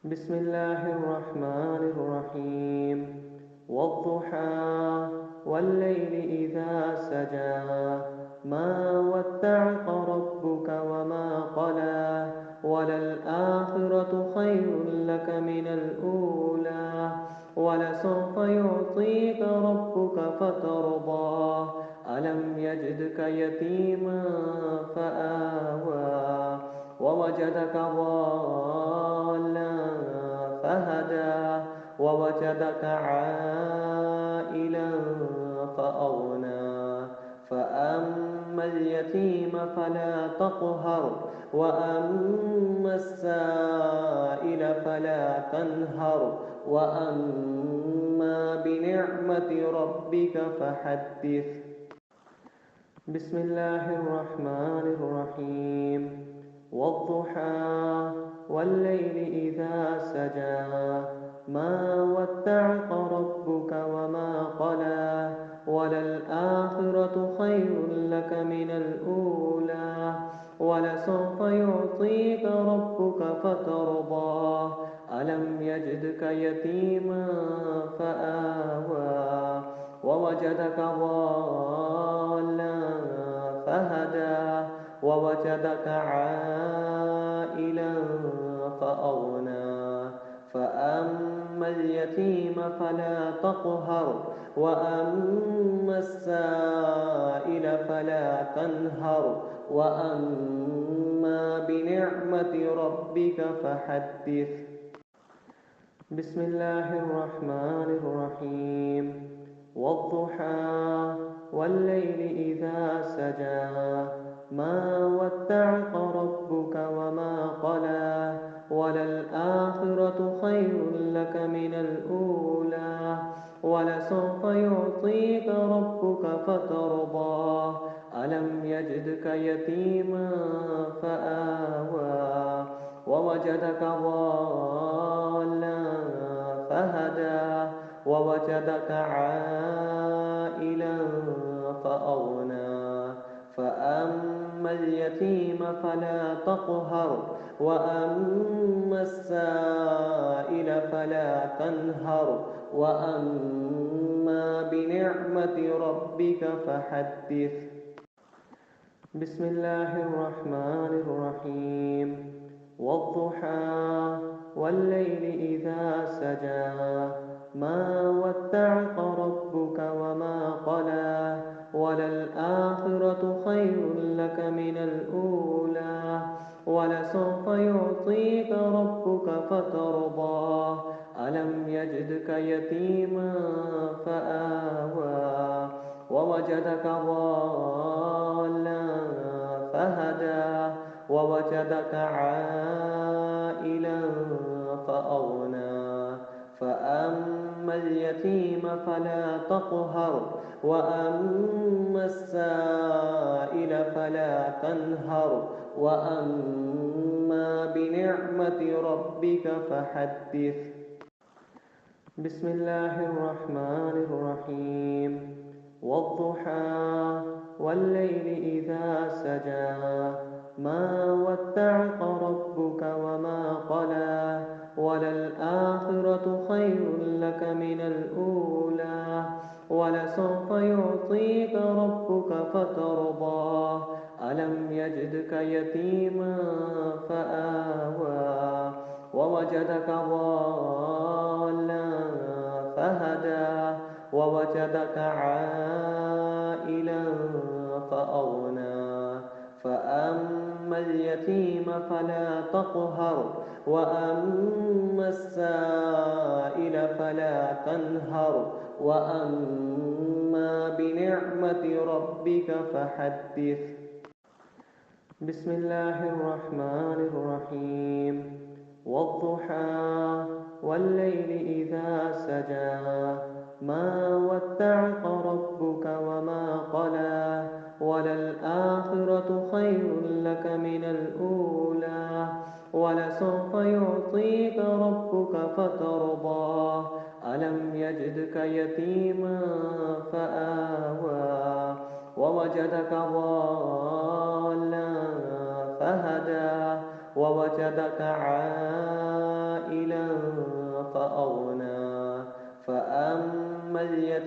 بسم الله الرحمن الرحيم والضحى والليل إذا سجى ما ودعك ربك وما قلى وللآخرة خير لك من الأولى ولسوف يعطيك ربك فترضى ألم يجدك يتيما فآوى ووجدك ضالا فهدى ووجدك عائلا فأغنى فأما اليتيم فلا تقهر وأما السائل فلا تنهر وأما بنعمة ربك فحدث بسم الله الرحمن الرحيم والضحى والليل إذا سجى ما ودعك ربك وما قلى وللآخرة خير لك من الأولى ولسوف يعطيك ربك فترضى ألم يجدك يتيما فآوى ووجدك ضالا فهدى ووجدك عائلا فأغنى فأما اليتيم فلا تقهر وأما السائل فلا تنهر وأما بنعمة ربك فحدث بسم الله الرحمن الرحيم والضحى والليل إذا سجى ما ودعك ربك وما قلى وللآخرة خير لك من الأولى ولسوف يعطيك ربك فترضى ألم يجدك يتيما فآوى ووجدك ضالا فهدى ووجدك عائلا فأغنى فأما اليتيم فلا تقهر وأما السائل فلا تنهر وأما بنعمة ربك فحدث بسم الله الرحمن الرحيم والضحى والليل إذا سجى ما ودعك ربك وما قلى وللآخرة خير لك من الأولى ولسوف يعطيك ربك فترضى ألم يجدك يتيما فآوى ووجدك ضالا فهدى ووجدك عائلا فأغنى فأما اليتيم فلا تقهر وأما السائل فلا تنهر وأما بنعمة ربك فحدث بسم الله الرحمن الرحيم والضحى والليل إذا سجى ما ودعك ربك وما قلى وللآخرة خير لك من الأولى ولسوف يعطيك ربك فترضى ألم يجدك يتيما فآوى ووجدك ضالا فهدى ووجدك عائلا فأغنى فأما اليتيم فلا تقهر وأما السائل فلا تنهر وأما بنعمة ربك فحدث بسم الله الرحمن الرحيم والضحى والليل إذا سجى ما ودعك ربك وما قلى وللآخرة خير لك من الأولى ولسوف يعطيك ربك فترضى ألم يجدك يتيما فآوى ووجدك ضالا فهدى ووجدك عائلا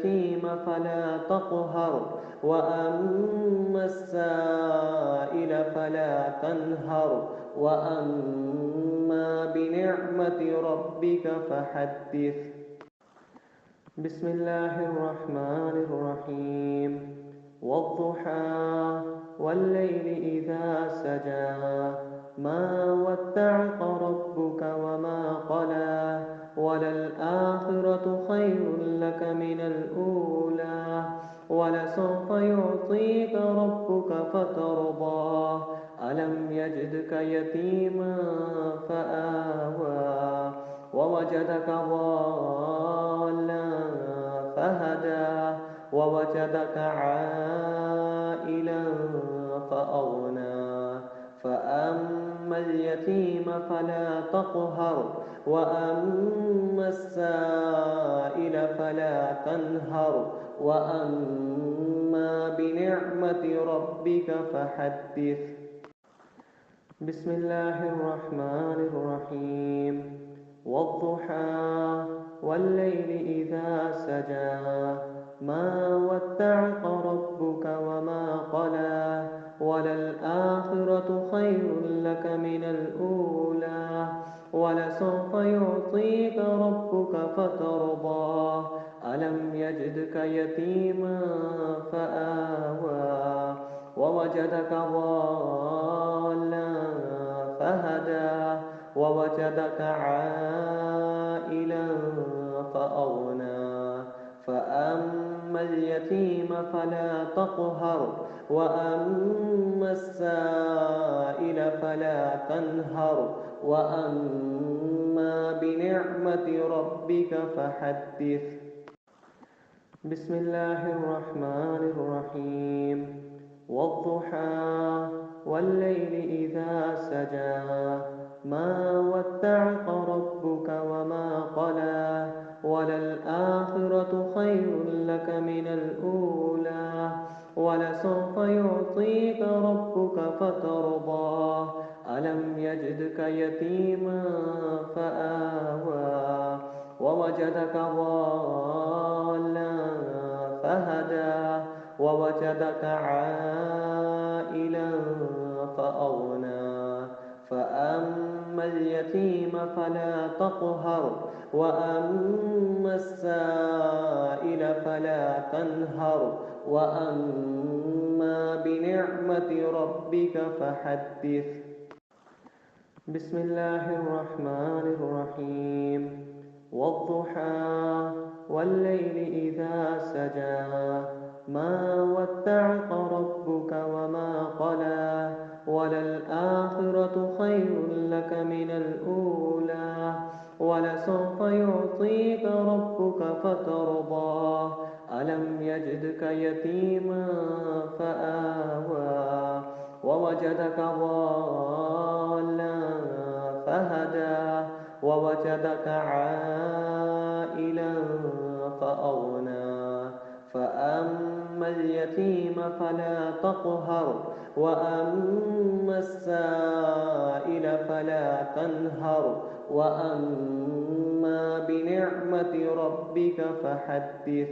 اليتيم فلا تقهر وأما السائل فلا تنهر وأما بنعمة ربك فحدث. بسم الله الرحمن الرحيم والضحى والليل إذا سجى ما ودعك ربك وما قلى وللآخرة خير لك من الأولى ولسوف يعطيك ربك فترضى ألم يجدك يتيما فآوى ووجدك ضالا فهدى ووجدك عائلا فأغنى فأما اليتيم فلا تقهر وأما السائل فلا تنهر وأما بنعمة ربك فحدث. بسم الله الرحمن الرحيم والضحى والليل إذا سجى ما ودعك ربك وما قلى وللآخرة خير لك من الأولى ولسوف يعطيك ربك فترضى ألم يجدك يتيما فآوى ووجدك ضالا فهدى ووجدك عائلا فأغنى فأما اليتيم فلا تقهر وأما السائل فلا تنهر وأما بنعمة ربك فحدث. بسم الله الرحمن الرحيم والضحى والليل إذا سجى ما ودعك ربك وما قلى وللآخرة خير لك من الأولى ولسوف يعطيك ربك فترضى ألم يجدك يتيما فآوى ووجدك ضالا فهدى ووجدك عائلا فأغنى فأما اليتيم فلا تقهر وأما السائل فلا تنهر وأما بنعمة ربك فحدث. بسم الله الرحمن الرحيم والضحى والليل إذا سجى ما ودعك ربك وما قلى وللآخرة خير لك من الأولى ولسوف يعطيك ربك فترضى ألم يجدك يتيما فآوى ووجدك ضالا فهدى ووجدك عائلا فأغنى فأما اليتيم فلا تقهر وأما السائل فلا تنهر وأما بنعمة ربك فحدث.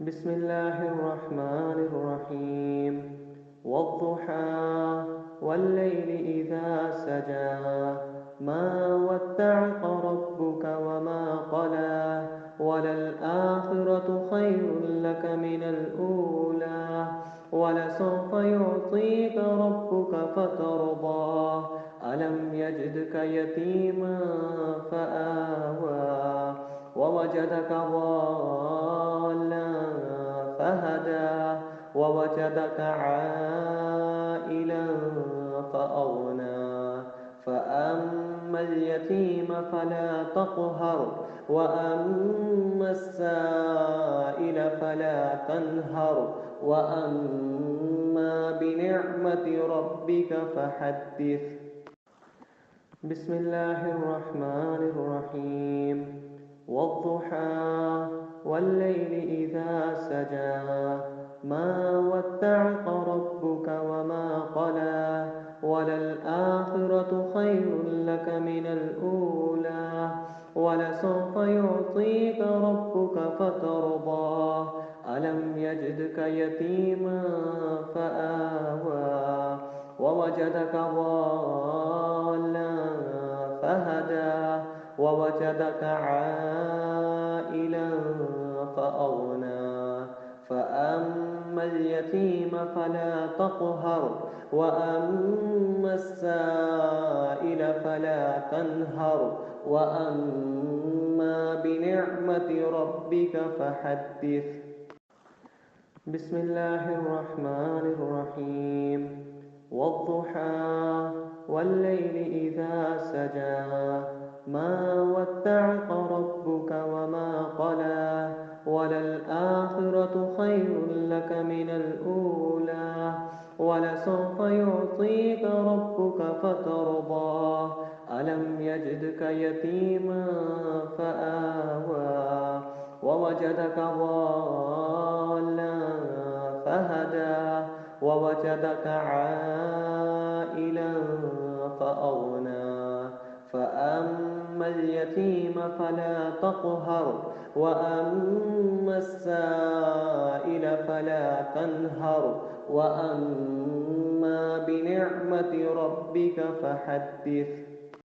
بسم الله الرحمن الرحيم والضحى والليل إذا سجى ما ودعك ربك وما قلى وللآخرة خير لك من الأولى ولسوف يعطيك ربك فترضى ألم يجدك يتيما فآوى ووجدك ضالا فهدى ووجدك عائلا فأغنى فأما اليتيم فلا تقهر وأما السائل فلا تنهر وأما بنعمة ربك فحدث. بسم الله الرحمن الرحيم والضحى والليل إذا سجى ما ودعك ربك وما قلى وللآخرة خير لك من الأولى ولسوف يعطيك ربك فترضى ألم يجدك يتيما فآوى ووجدك ضالا فهدى ووجدك عائلا فأغنى فأما اليتيم فلا تقهر وأما السائل فلا تنهر وأما بنعمة ربك فحدث بسم الله الرحمن الرحيم والضحى والليل إذا سجى ما ودعك ربك وما قلى وللآخرة خير لك من الأولى ولسوف يعطيك ربك فترضى ألم يجدك يتيما فآوى ووجدك ضالا فهدى ووجدك عائلا فأغنى فأما اليتيم فلا تقهر وأما السائل فلا تنهر وأما بنعمة ربك فحدث